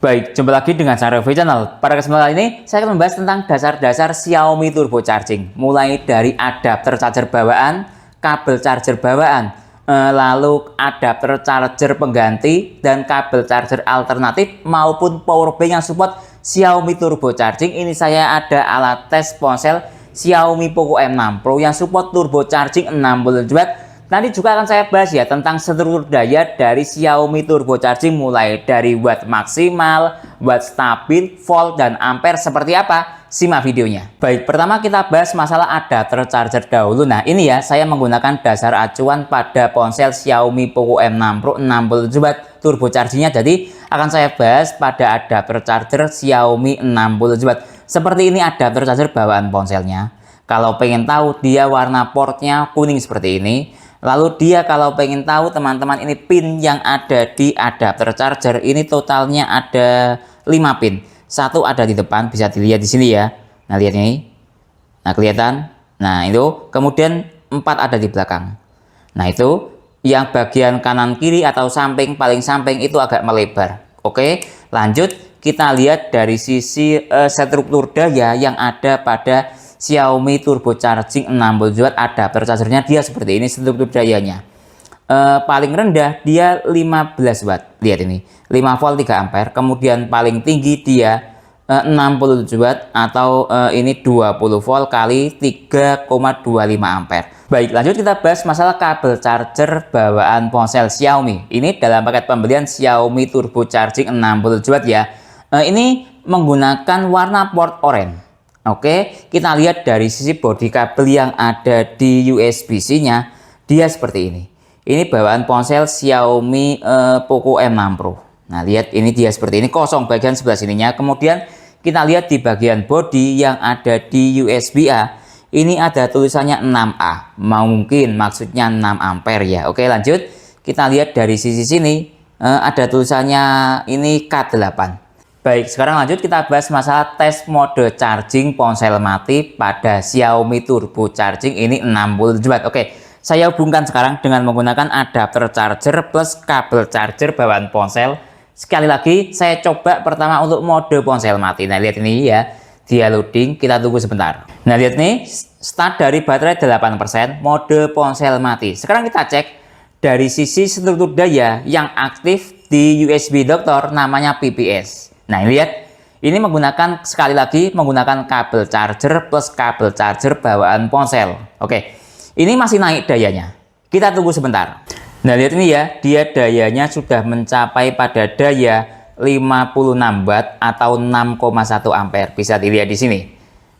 Baik, jumpa lagi dengan saya Review Channel. Pada kesempatan ini, saya akan membahas tentang dasar-dasar Xiaomi Turbo Charging. Mulai dari adapter charger bawaan, kabel charger bawaan, lalu adapter charger pengganti, dan kabel charger alternatif, maupun powerbank yang support Xiaomi Turbo Charging. Ini saya ada alat tes ponsel Xiaomi Poco M6 Pro yang support Turbo Charging 60 Watt. Nanti juga akan saya bahas ya tentang struktur daya dari Xiaomi Turbo Charging, mulai dari watt maksimal, watt stabil, volt, dan ampere seperti apa. Simak videonya. Baik, pertama kita bahas masalah adapter charger dahulu. Nah ini ya, saya menggunakan dasar acuan pada ponsel Xiaomi Poco M6 Pro 60 Watt Turbo Chargingnya. Jadi akan saya bahas pada adapter charger Xiaomi 60 Watt. Seperti ini adapter charger bawaan ponselnya. Kalau pengen tahu, dia warna portnya kuning seperti ini. Lalu dia kalau pengen tahu teman-teman, ini pin yang ada di adapter charger ini totalnya ada 5 pin. Satu ada di depan, bisa dilihat di sini ya. Nah lihat ini. Nah kelihatan. Nah itu. Kemudian 4 ada di belakang. Nah itu yang bagian kanan kiri atau samping, paling samping itu agak melebar. Oke, lanjut kita lihat dari sisi struktur daya yang ada pada Xiaomi Turbo Charging 60 Watt adapter chargernya. Dia seperti ini struktur dayanya. Paling rendah dia 15 Watt. Lihat ini, 5 volt 3 ampere. Kemudian paling tinggi dia 67 Watt atau ini 20 volt kali 3,25 ampere. Baik, lanjut kita bahas masalah kabel charger bawaan ponsel Xiaomi. Ini dalam paket pembelian Xiaomi Turbo Charging 60 Watt ya. Ini menggunakan warna port oranye. Oke, kita lihat dari sisi bodi kabel yang ada di USB-C-nya, dia seperti ini. Ini bawaan ponsel Xiaomi Poco M6 Pro. Nah, lihat ini dia seperti ini, kosong bagian sebelah sininya. Kemudian kita lihat di bagian bodi yang ada di USB-A, ini ada tulisannya 6A. Mungkin maksudnya 6 ampere ya. Oke, lanjut. Kita lihat dari sisi sini, ada tulisannya ini K8. Baik, sekarang lanjut kita bahas masalah tes mode charging ponsel mati pada Xiaomi Turbo Charging ini 60 Watt. Oke, saya hubungkan sekarang dengan menggunakan adapter charger plus kabel charger bawaan ponsel. Sekali lagi, saya coba pertama untuk mode ponsel mati. Nah, lihat ini ya, dia loading, kita tunggu sebentar. Nah, lihat nih, start dari baterai 8%, mode ponsel mati. Sekarang kita cek dari sisi struktur daya yang aktif di USB dokter, namanya PPS. Nah lihat, ini menggunakan sekali lagi menggunakan kabel charger plus kabel charger bawaan ponsel. Oke, ini masih naik dayanya. Kita tunggu sebentar. Nah lihat ini ya, dia dayanya sudah mencapai pada daya 56 Watt atau 6,1 ampere. Bisa dilihat di sini.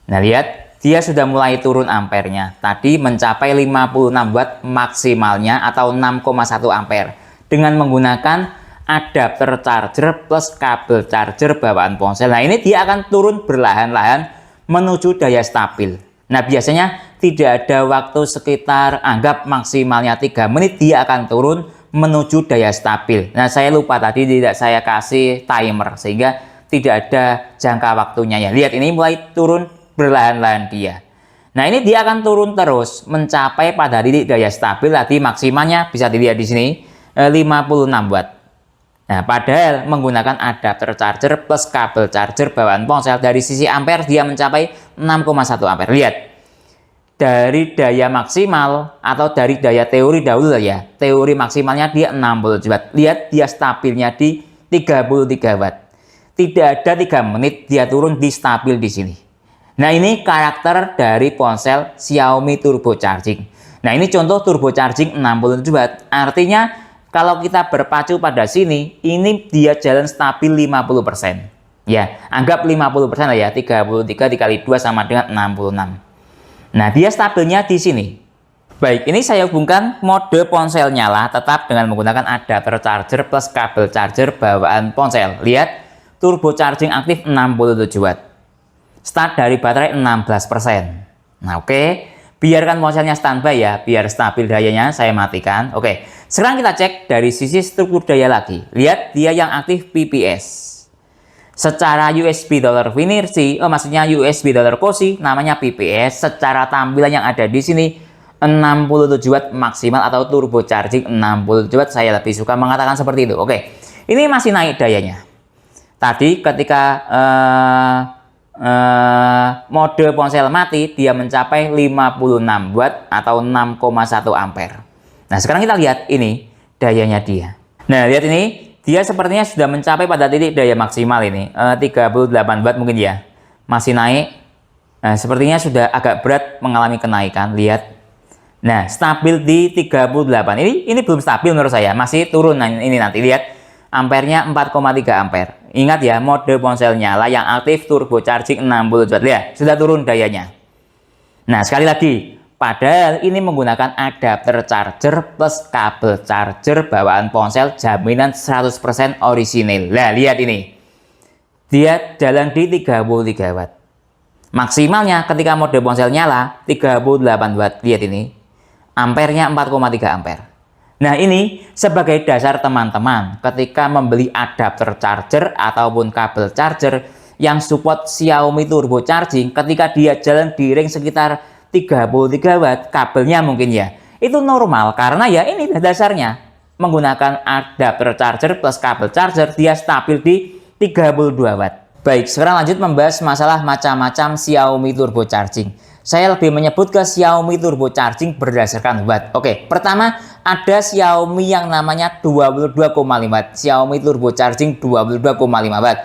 Nah lihat, dia sudah mulai turun ampernya. Tadi mencapai 56 Watt maksimalnya atau 6,1 ampere dengan menggunakan adapter charger plus kabel charger bawaan ponsel. Nah ini dia akan turun berlahan-lahan menuju daya stabil. Nah biasanya tidak ada waktu sekitar anggap maksimalnya 3 menit dia akan turun menuju daya stabil. Nah saya lupa tadi tidak saya kasih timer sehingga tidak ada jangka waktunya ya. Lihat ini mulai turun berlahan-lahan dia. Nah ini dia akan turun terus mencapai pada titik daya stabil tadi maksimalnya bisa dilihat di sini 56 Watt. Nah, padahal menggunakan adapter charger plus kabel charger bawaan ponsel dari sisi ampere dia mencapai 6,1 ampere. Lihat, dari daya maksimal atau dari daya teori dahulu ya, teori maksimalnya dia 60 Watt. Lihat dia stabilnya di 33 Watt. Tidak ada 3 menit dia turun di stabil di sini. Nah ini karakter dari ponsel Xiaomi Turbo Charging. Nah ini contoh Turbo Charging 60 Watt. Artinya kalau kita berpacu pada sini, ini dia jalan stabil 50%. Ya, anggap 50% lah ya, 33 dikali 2 sama dengan 66. Nah, dia stabilnya di sini. Baik, ini saya hubungkan mode ponsel nyala tetap dengan menggunakan adapter charger plus kabel charger bawaan ponsel. Lihat, turbo charging aktif 67 Watt. Start dari baterai 16%. Nah, oke. Biarkan ponselnya standby ya, biar stabil dayanya saya matikan. Oke, sekarang kita cek dari sisi struktur daya lagi. Lihat dia yang aktif PPS. Secara USB dollar finirsi, maksudnya USB dollar cosi, namanya PPS. Secara tampilan yang ada di sini 67 Watt maksimal atau turbo charging 60 Watt. Saya lebih suka mengatakan seperti itu. Oke, ini masih naik dayanya. Tadi ketika mode ponsel mati, dia mencapai 56 watt atau 6,1 ampere. Nah, sekarang kita lihat ini dayanya dia. Nah, lihat ini, dia sepertinya sudah mencapai pada titik daya maksimal ini, 38 watt mungkin ya. Masih naik. Nah, sepertinya sudah agak berat mengalami kenaikan, lihat. Nah, stabil di 38. Ini belum stabil menurut saya, masih turun. Nah, ini nanti lihat ampernya 4,3 ampere. Ingat ya, mode ponsel nyala yang aktif turbo charging 60 watt ya, sudah turun dayanya. Nah, sekali lagi, padahal ini menggunakan adapter charger plus kabel charger bawaan ponsel jaminan 100% orisinil. Nah, lihat ini. Dia jalan di 33 watt. Maksimalnya ketika mode ponsel nyala 38 watt. Lihat ini. Ampernya 4,3 ampere. Nah, ini sebagai dasar teman-teman ketika membeli adapter charger ataupun kabel charger yang support Xiaomi turbo charging, ketika dia jalan di ring sekitar 33 watt, kabelnya mungkin ya, itu normal karena ya ini dasarnya menggunakan adapter charger plus kabel charger, dia stabil di 32 watt. Baik, sekarang lanjut membahas masalah macam-macam Xiaomi turbo charging. Saya lebih menyebut ke Xiaomi turbo charging berdasarkan watt. Oke, pertama ada Xiaomi yang namanya 22,5 watt. Xiaomi turbo charging 22,5 watt.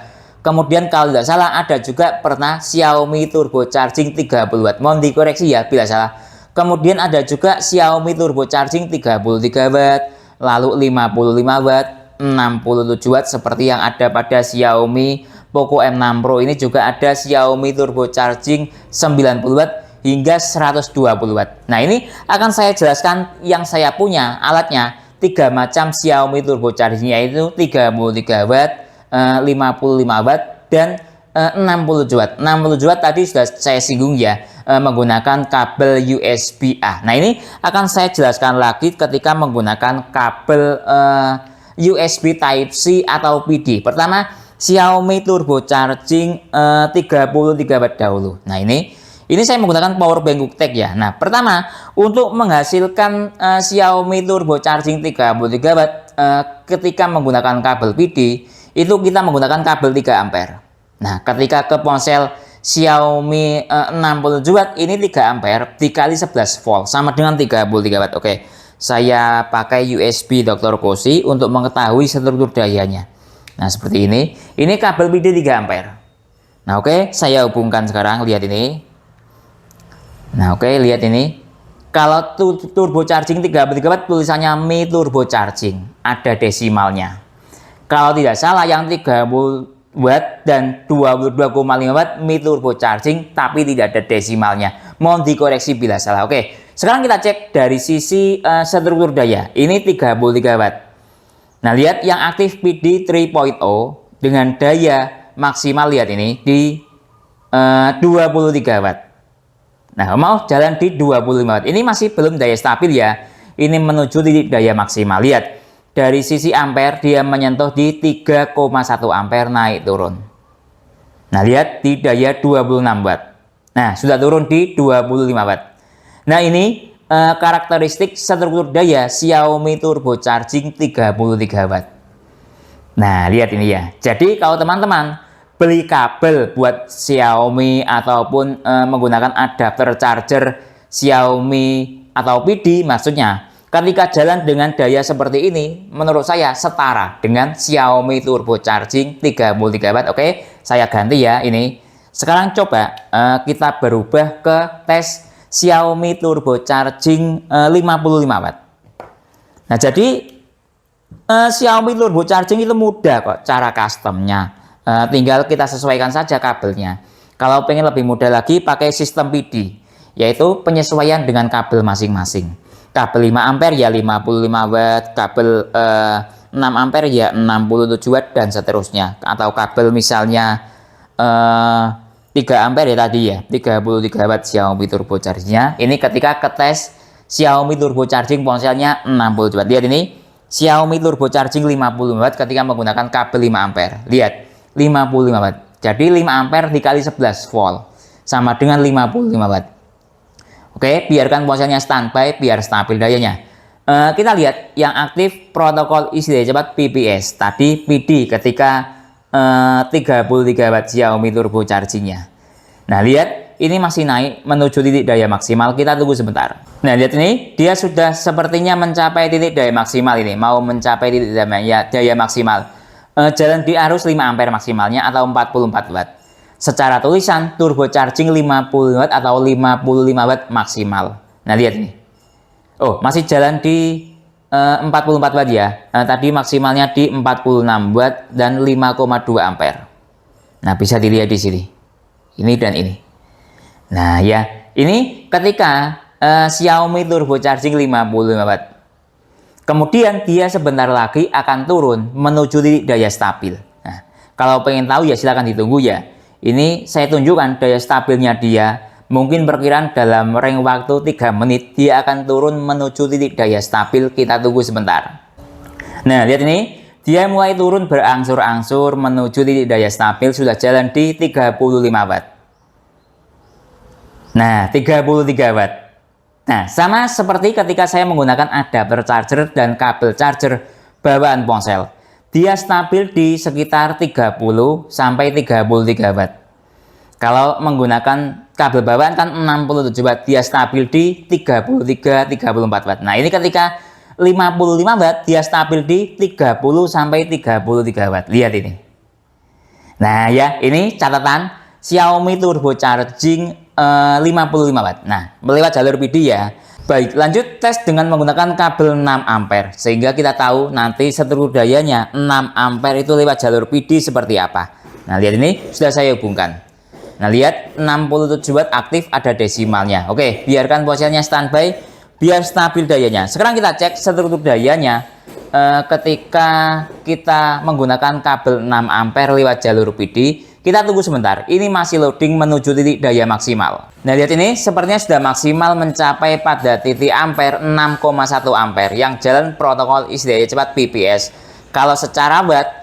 Kemudian kalau tidak salah ada juga pernah Xiaomi turbo charging 30 watt. Mohon dikoreksi ya bila salah. Kemudian ada juga Xiaomi turbo charging 33 watt, lalu 55 watt, 67 watt seperti yang ada pada Xiaomi Poco M6 Pro. Ini juga ada Xiaomi turbo charging 90 watt hingga 120 watt. Nah, ini akan saya jelaskan yang saya punya alatnya. 3 macam Xiaomi turbo charging, yaitu 33 watt, 55 watt, dan 60 watt. 60 watt tadi sudah saya singgung ya, menggunakan kabel USB-A. Nah, ini akan saya jelaskan lagi ketika menggunakan kabel USB Type-C atau PD. Pertama, Xiaomi turbo charging 33 watt dahulu. Nah, ini saya menggunakan power bank QuickTech ya. Nah, pertama untuk menghasilkan Xiaomi turbo charging 33 watt ketika menggunakan kabel PD, itu kita menggunakan kabel 3 ampere. Nah, ketika ke ponsel Xiaomi 60 watt, ini 3 ampere dikali 11 volt sama dengan 33 watt. Oke, saya pakai USB Dr. Koshi untuk mengetahui struktur dayanya. Nah, seperti ini. Ini kabel PD 3 ampere. Nah, oke, saya hubungkan sekarang, lihat ini. Nah, oke, lihat ini. Kalau turbo charging 33 watt tulisannya Mi turbo charging, ada desimalnya. Kalau tidak salah yang 30 watt dan 22,5 watt Mi turbo charging tapi tidak ada desimalnya. Mohon dikoreksi bila salah. Oke, sekarang kita cek dari sisi struktur daya. Ini 33 watt. Nah, lihat yang aktif PD 3.0 dengan daya maksimal, lihat ini di 23 watt. Nah, mau jalan di 25 watt. Ini masih belum daya stabil ya. Ini menuju titik daya maksimal. Lihat, dari sisi ampere dia menyentuh di 3,1 ampere naik turun. Nah, lihat di daya 26 watt. Nah, sudah turun di 25 watt. Nah, ini karakteristik struktur daya Xiaomi turbo charging 33 watt. Nah, lihat ini ya. Jadi kalau teman-teman beli kabel buat Xiaomi ataupun menggunakan adapter charger Xiaomi atau PD, maksudnya ketika jalan dengan daya seperti ini, menurut saya setara dengan Xiaomi turbo charging 33 watt. Oke, saya ganti ya ini. Sekarang coba kita berubah ke tes Xiaomi turbo charging 55 watt. Nah, jadi Xiaomi turbo charging itu mudah kok cara customnya. Tinggal kita sesuaikan saja kabelnya. Kalau pengen lebih mudah lagi, pakai sistem PD, yaitu penyesuaian dengan kabel masing-masing. Kabel 5 ampere ya 55 watt, kabel 6 ampere ya 67 watt, dan seterusnya. Atau kabel misalnya 3 ampere ya tadi ya, 33 watt Xiaomi turbo chargingnya. Ini ketika ketes Xiaomi turbo charging ponselnya 60 watt. Lihat ini, Xiaomi turbo charging 50 watt ketika menggunakan kabel 5 ampere. Lihat, 55 watt. Jadi 5 ampere dikali 11 volt sama dengan 55 watt. Oke, biarkan ponselnya standby biar stabil dayanya. Kita lihat yang aktif protokol isi daya cepat PPS. Tadi PD ketika 33 watt Xiaomi turbo chargingnya. Nah, lihat ini masih naik menuju titik daya maksimal. Kita tunggu sebentar. Nah, lihat ini dia sudah sepertinya mencapai titik daya maksimal ini, mau mencapai titik daya maksimal. Jalan di arus 5 ampere maksimalnya atau 44 watt. Secara tulisan turbo charging 50 watt atau 55 watt maksimal. Nah, lihat ini. Oh, masih jalan di 44 watt ya. Tadi maksimalnya di 46 watt dan 5,2 ampere. Nah, bisa dilihat di sini. Ini dan ini. Nah, ya, ini ketika Xiaomi turbo charging 55 watt. Kemudian dia sebentar lagi akan turun menuju titik daya stabil. Nah, kalau pengen tahu ya silakan ditunggu ya. Ini saya tunjukkan daya stabilnya dia. Mungkin perkiraan dalam range waktu 3 menit dia akan turun menuju titik daya stabil. Kita tunggu sebentar. Nah, lihat ini. Dia mulai turun berangsur-angsur menuju titik daya stabil, sudah jalan di 35 watt. Nah, 33 watt. Nah, sama seperti ketika saya menggunakan adapter charger dan kabel charger bawaan ponsel. Dia stabil di sekitar 30 sampai 33 watt. Kalau menggunakan kabel bawaan kan 67 watt, dia stabil di 33-34 watt. Nah, ini ketika 55 watt, dia stabil di 30 sampai 33 watt. Lihat ini. Nah, ya, ini catatan Xiaomi turbo charging 55 watt. Nah, melewat jalur PD ya. Baik, lanjut tes dengan menggunakan kabel 6 ampere sehingga kita tahu nanti seluruh dayanya 6 ampere itu lewat jalur PD seperti apa. Nah, lihat ini sudah saya hubungkan. Nah, lihat 67 watt aktif, ada desimalnya. Oke, biarkan ponselnya standby biar stabil dayanya. Sekarang kita cek struktur dayanya ketika kita menggunakan kabel 6 ampere lewat jalur PD. Kita tunggu sebentar. Ini masih loading menuju titik daya maksimal. Nah, lihat ini sepertinya sudah maksimal mencapai pada titik ampere 6,1 ampere yang jalan protokol isi daya cepat PPS. Kalau secara watt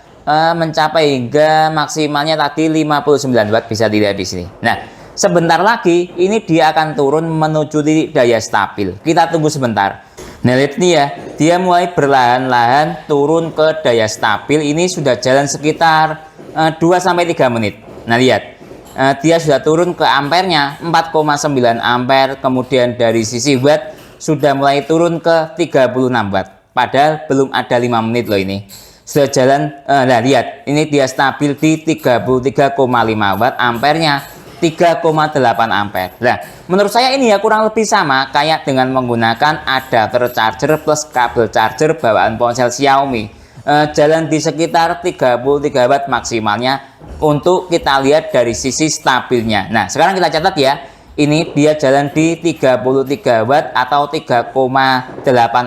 mencapai hingga maksimalnya tadi 59 watt, bisa dilihat di sini. Nah, sebentar lagi ini dia akan turun menuju titik daya stabil. Kita tunggu sebentar. Nah, lihat ini ya, dia mulai perlahan-lahan turun ke daya stabil. Ini sudah jalan sekitar 2-3 menit. Nah, lihat dia sudah turun ke ampernya 4,9 ampere. Kemudian dari sisi watt sudah mulai turun ke 36 watt. Padahal belum ada 5 menit loh ini. Sudah jalan, nah lihat, ini dia stabil di 33,5 watt, ampernya 3,8 ampere. Nah, menurut saya ini ya kurang lebih sama kayak dengan menggunakan adapter charger plus kabel charger bawaan ponsel Xiaomi. Jalan di sekitar 33 watt maksimalnya untuk kita lihat dari sisi stabilnya. Nah, sekarang kita catat ya. Ini dia jalan di 33 watt atau 3,8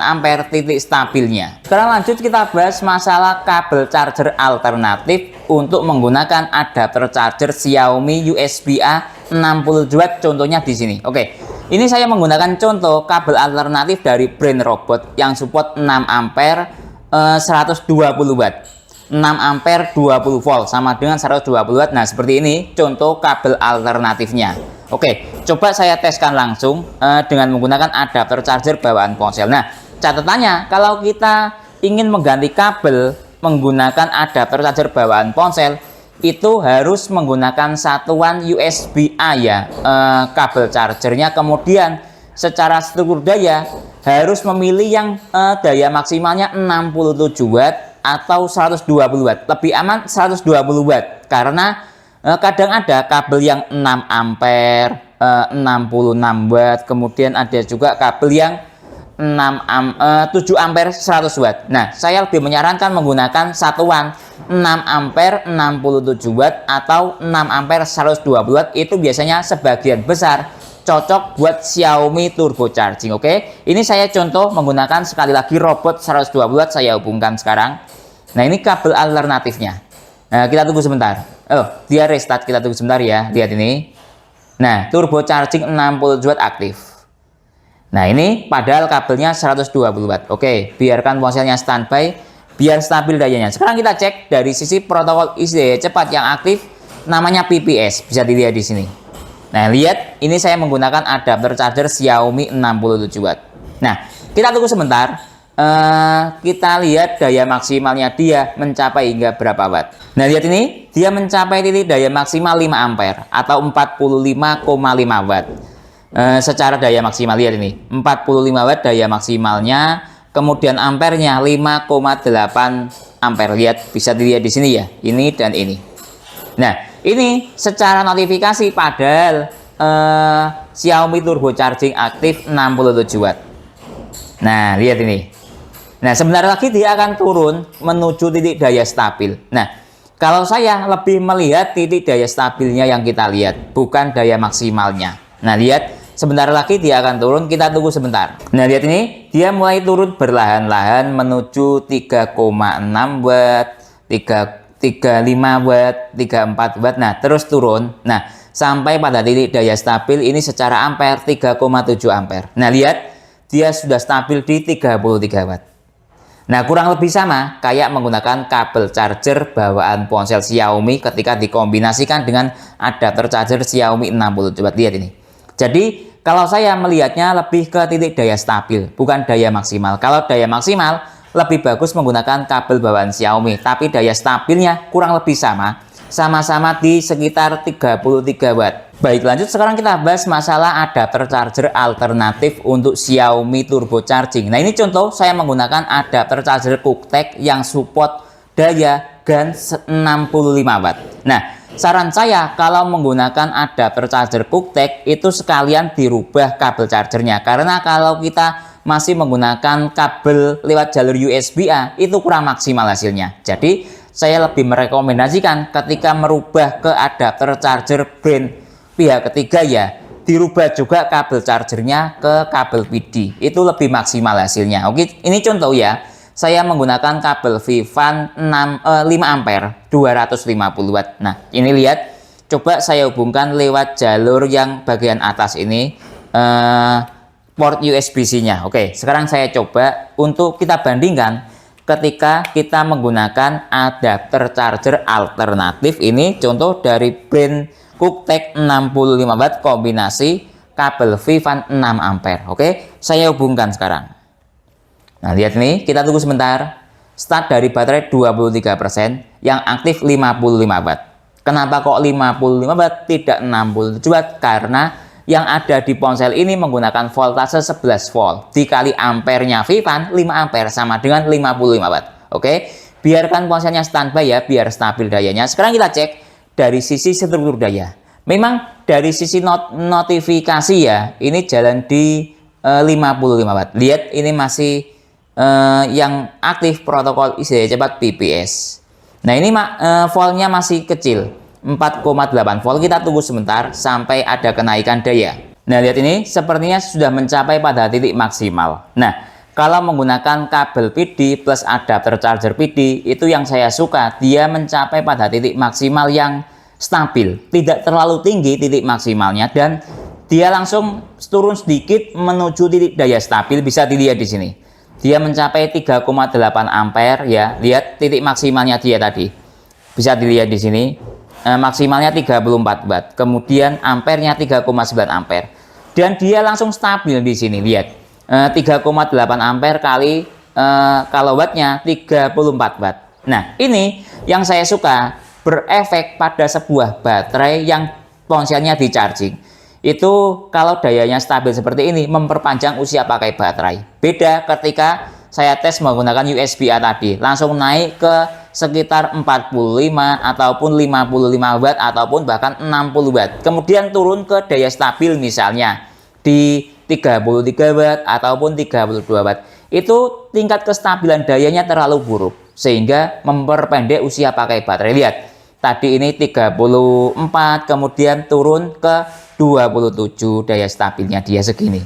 ampere titik stabilnya. Sekarang lanjut kita bahas masalah kabel charger alternatif untuk menggunakan adapter charger Xiaomi USB-A 60 watt. Contohnya di sini. Oke, ini saya menggunakan contoh kabel alternatif dari brand Robot yang support 6 ampere 120 watt. 6 ampere 20 volt sama dengan 120 watt. Nah, seperti ini contoh kabel alternatifnya. Oke, coba saya teskan langsung dengan menggunakan adapter charger bawaan ponsel. Nah, catatannya kalau kita ingin mengganti kabel menggunakan adapter charger bawaan ponsel itu harus menggunakan satuan USB-A ya, kabel chargernya. Kemudian secara struktur daya harus memilih yang daya maksimalnya 67 watt atau 120 watt. Lebih aman 120 watt karena kadang ada kabel yang 6 ampere, 66 watt, kemudian ada juga kabel yang 7 ampere 100 watt. Nah, saya lebih menyarankan menggunakan satuan 6 ampere 67 watt atau 6 ampere 120 watt. Itu biasanya sebagian besar cocok buat Xiaomi turbo charging. Oke, ini saya contoh menggunakan sekali lagi Robot 120 watt, saya hubungkan sekarang. Nah, ini kabel alternatifnya. Nah, kita tunggu sebentar. Oh, dia restart, kita tunggu sebentar ya. Lihat ini. Nah, turbo charging 60 watt aktif. Nah, ini padahal kabelnya 120 watt. Oke, biarkan ponselnya standby biar stabil dayanya. Sekarang kita cek dari sisi protokol isi daya cepat yang aktif, namanya PPS. Bisa dilihat di sini. Nah, lihat, ini saya menggunakan adapter charger Xiaomi 67 watt. Nah, kita tunggu sebentar. kita lihat daya maksimalnya dia mencapai hingga berapa watt. Nah, lihat ini, dia mencapai titik daya maksimal 5 ampere atau 45,5 watt. Secara daya maksimal, lihat ini, 45 watt daya maksimalnya, kemudian ampernya 5,8 ampere. Lihat, bisa dilihat di sini ya, ini dan ini. Nah, ini secara notifikasi padahal Xiaomi Turbo Charging aktif 67 watt. Nah, lihat ini. Nah, sebentar lagi dia akan turun menuju titik daya stabil. Nah, kalau saya lebih melihat titik daya stabilnya yang kita lihat, bukan daya maksimalnya. Nah, lihat, sebentar lagi dia akan turun, kita tunggu sebentar. Nah, lihat ini, dia mulai turun berlahan-lahan menuju 3,6 watt, 35 watt, 34 watt. Nah, terus turun. Nah, sampai pada titik daya stabil ini secara ampere 3,7 ampere. Nah, lihat, dia sudah stabil di 33 watt. Nah, kurang lebih sama kayak menggunakan kabel charger bawaan ponsel Xiaomi ketika dikombinasikan dengan adapter charger Xiaomi 67 watt. Lihat ini. Jadi, kalau saya melihatnya lebih ke titik daya stabil, bukan daya maksimal. Kalau daya maksimal, lebih bagus menggunakan kabel bawaan Xiaomi. Tapi daya stabilnya kurang lebih sama. Sama-sama di sekitar 33 watt. Baik, lanjut sekarang kita bahas masalah adapter charger alternatif untuk Xiaomi Turbo Charging. Nah, ini contoh saya menggunakan adapter charger QuickTech yang support daya GaN 65 watt. Nah, saran saya kalau menggunakan adapter charger QuickTech itu sekalian dirubah kabel chargernya. Karena kalau kita masih menggunakan kabel lewat jalur USB-A itu kurang maksimal hasilnya. Jadi, saya lebih merekomendasikan ketika merubah ke adapter charger brand pihak ketiga ya, dirubah juga kabel chargernya ke kabel PD. Itu lebih maksimal hasilnya. Oke, ini contoh ya. Saya menggunakan kabel Vivan 5 ampere 250 watt. Nah, ini lihat. Coba saya hubungkan lewat jalur yang bagian atas ini, port USB-C-nya. Oke, sekarang saya coba untuk kita bandingkan ketika kita menggunakan adapter charger alternatif. Ini contoh dari brand QuickTech 65 watt kombinasi kabel Vivan 6 ampere. Oke, saya hubungkan sekarang. Nah, lihat nih, kita tunggu sebentar. Start dari baterai 23%, yang aktif 55 watt. Kenapa kok 55 watt tidak 67 watt? Karena yang ada di ponsel ini menggunakan voltase 11 volt dikali ampernya Vivan 5 ampere sama dengan 55 watt. Oke, biarkan ponselnya standby ya biar stabil dayanya. Sekarang kita cek dari sisi struktur daya. Memang dari sisi notifikasi ya, ini jalan di 55 watt. Lihat, ini masih yang aktif protokol IC cepat BPS. Nah, ini voltnya masih kecil, 4,8 volt. Kita tunggu sebentar sampai ada kenaikan daya. Nah, lihat ini sepertinya sudah mencapai pada titik maksimal. Nah, kalau menggunakan kabel PD plus adapter charger PD, itu yang saya suka, dia mencapai pada titik maksimal yang stabil, tidak terlalu tinggi titik maksimalnya, dan dia langsung turun sedikit menuju titik daya stabil. Bisa dilihat di sini. Dia mencapai 3,8 ampere ya. Lihat titik maksimalnya dia tadi. Bisa dilihat di sini. Maksimalnya 34 watt. Kemudian ampernya 3,9 ampere. Dan dia langsung stabil di sini. Lihat. 3,8 ampere kali kalau wattnya 34 watt. Nah, ini yang saya suka, berefek pada sebuah baterai yang ponselnya di charging. Itu kalau dayanya stabil seperti ini memperpanjang usia pakai baterai. Beda ketika saya tes menggunakan USB-A tadi, langsung naik ke sekitar 45 ataupun 55 watt ataupun bahkan 60 watt. Kemudian turun ke daya stabil misalnya di 33 watt ataupun 32 watt. Itu tingkat kestabilan dayanya terlalu buruk sehingga memperpendek usia pakai baterai. Lihat, tadi ini 34, kemudian turun ke 27, daya stabilnya dia segini.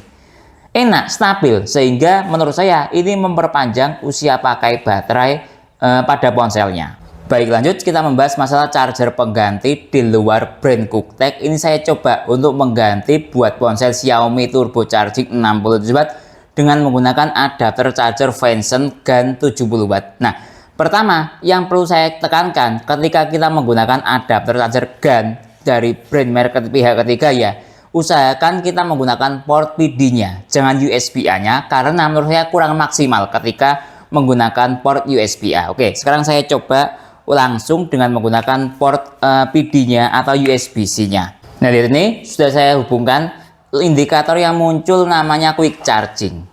Enak, stabil, sehingga menurut saya ini memperpanjang usia pakai baterai pada ponselnya. Baik, lanjut kita membahas masalah charger pengganti di luar brand QuickTech. Ini saya coba untuk mengganti buat ponsel Xiaomi Turbo Charging 67 watt dengan menggunakan adapter charger Venson GaN 70 watt. Nah, pertama yang perlu saya tekankan ketika kita menggunakan adapter charger GaN dari brand merek pihak ketiga ya, usahakan kita menggunakan port PD-nya, jangan USB-A-nya, karena menurut saya kurang maksimal ketika menggunakan port USB-A. Oke, sekarang saya coba langsung dengan menggunakan port PD-nya atau USB-C-nya. Nah, lihat ini sudah saya hubungkan, indikator yang muncul namanya quick charging,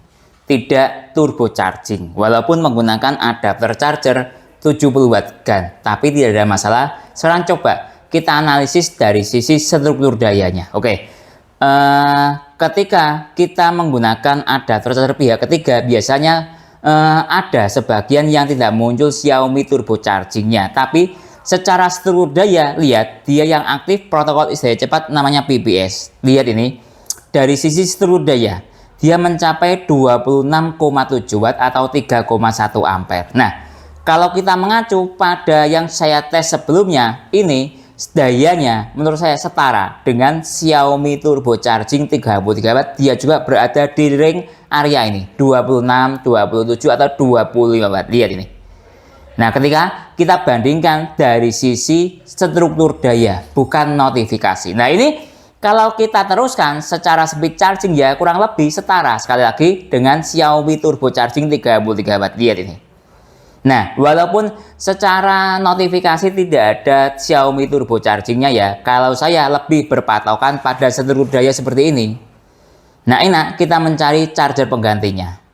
tidak turbo charging, walaupun menggunakan adapter charger 70 watt GaN, tapi tidak ada masalah. Sekarang coba kita analisis dari sisi struktur dayanya. Oke, ketika kita menggunakan adapter charger pihak ketiga, biasanya ada sebagian yang tidak muncul Xiaomi turbo chargingnya, tapi secara struktur daya, lihat dia yang aktif protokol istirahat cepat namanya PBS. Lihat ini, dari sisi struktur daya dia mencapai 26,7 watt atau 3,1 ampere. Nah, kalau kita mengacu pada yang saya tes sebelumnya, ini dayanya menurut saya setara dengan Xiaomi turbo charging 33 watt. Dia juga berada di ring area ini 26, 27 atau 25 watt. Lihat ini. Nah, ketika kita bandingkan dari sisi struktur daya, bukan notifikasi. Nah, ini kalau kita teruskan secara speed charging ya kurang lebih setara sekali lagi dengan Xiaomi turbo charging 33 watt. Lihat ini. Nah, walaupun secara notifikasi tidak ada Xiaomi turbo chargingnya ya, kalau saya lebih berpatokan pada struktur daya seperti ini. Nah, enak kita mencari charger penggantinya.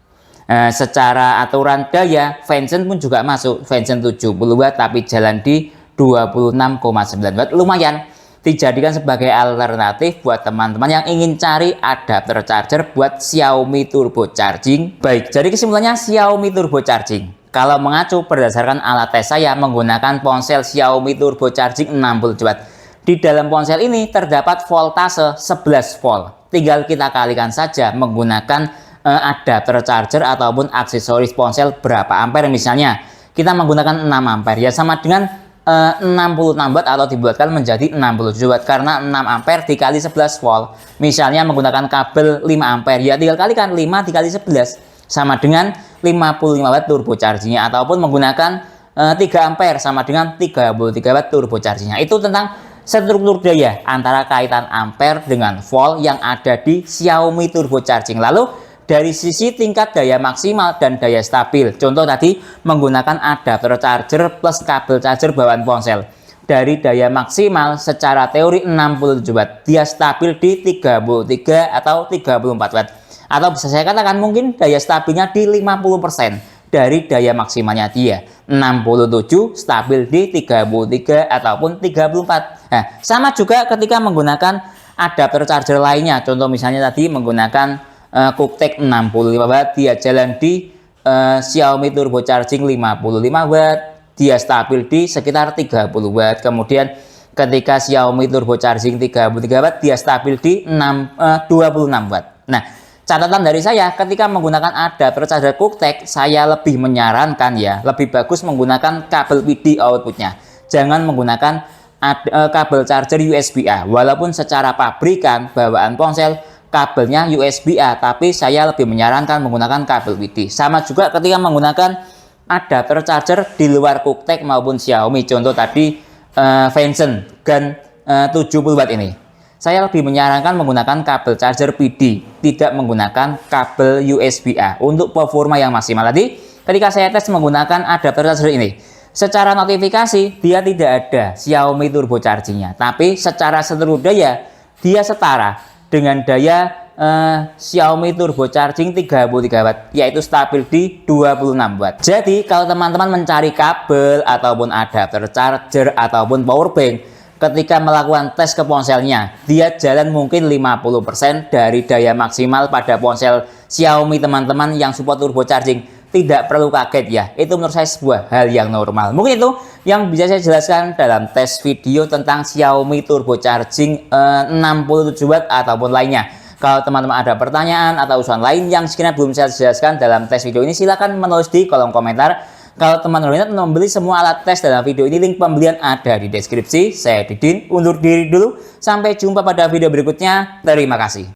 Secara aturan daya, Vention pun juga masuk, Vention 70 watt tapi jalan di 26,9 watt, lumayan dijadikan sebagai alternatif buat teman-teman yang ingin cari adapter charger buat Xiaomi turbo charging. Baik, jadi kesimpulannya Xiaomi turbo charging, kalau mengacu berdasarkan alat tes saya menggunakan ponsel Xiaomi turbo charging 60 watt. Di dalam ponsel ini terdapat voltase 11 volt, tinggal kita kalikan saja menggunakan adapter charger ataupun aksesoris ponsel berapa ampere. Misalnya kita menggunakan 6 ampere ya sama dengan 66 watt atau dibuatkan menjadi 67 watt karena 6 ampere dikali 11 volt. Misalnya menggunakan kabel 5 ampere ya tinggal kalikan 5 dikali 11 sama dengan 55 watt turbo chargingnya, ataupun menggunakan 3 ampere sama dengan 33 watt turbo chargingnya. Itu tentang struktur daya antara kaitan ampere dengan volt yang ada di Xiaomi turbo charging. Lalu dari sisi tingkat daya maksimal dan daya stabil, contoh tadi menggunakan adapter charger plus kabel charger bawaan ponsel. Dari daya maksimal secara teori 67 watt, dia stabil di 33 atau 34 watt. Atau bisa saya katakan mungkin daya stabilnya di 50% dari daya maksimalnya dia. 67 stabil di 33 ataupun 34. Nah, sama juga ketika menggunakan adapter charger lainnya, contoh misalnya tadi menggunakan Cooktek 65 watt, dia jalan di Xiaomi turbo charging 55 watt, dia stabil di sekitar 30 watt. Kemudian ketika Xiaomi turbo charging 33 watt, dia stabil di 26 watt. Nah, catatan dari saya ketika menggunakan adapter charger Cooktek, saya lebih menyarankan ya, lebih bagus menggunakan kabel PD outputnya. Jangan menggunakan kabel charger USB-A, walaupun secara pabrikan bawaan ponsel kabelnya USB-A, tapi saya lebih menyarankan menggunakan kabel PD. Sama juga ketika menggunakan adapter charger di luar Cooktek maupun Xiaomi, contoh tadi Vention GaN 70 watt ini, saya lebih menyarankan menggunakan kabel charger PD, tidak menggunakan kabel USB-A untuk performa yang maksimal. Tadi ketika saya tes menggunakan adapter charger ini, secara notifikasi dia tidak ada Xiaomi turbo chargingnya, tapi secara struktur daya dia setara dengan daya Xiaomi turbo charging 33 watt, yaitu stabil di 26 watt. Jadi kalau teman-teman mencari kabel ataupun adapter charger ataupun power bank, ketika melakukan tes ke ponselnya, dia jalan mungkin 50% dari daya maksimal pada ponsel Xiaomi teman-teman yang support turbo charging. Tidak perlu kaget ya, itu menurut saya sebuah hal yang normal. Mungkin itu yang bisa saya jelaskan dalam tes video tentang Xiaomi turbo charging 67 watt ataupun lainnya. Kalau teman-teman ada pertanyaan atau usulan lain yang sekiranya belum saya jelaskan dalam tes video ini, silahkan menulis di kolom komentar. Kalau teman-teman membeli semua alat tes dalam video ini, link pembelian ada di deskripsi. Saya Didin, undur diri dulu. Sampai jumpa pada video berikutnya. Terima kasih.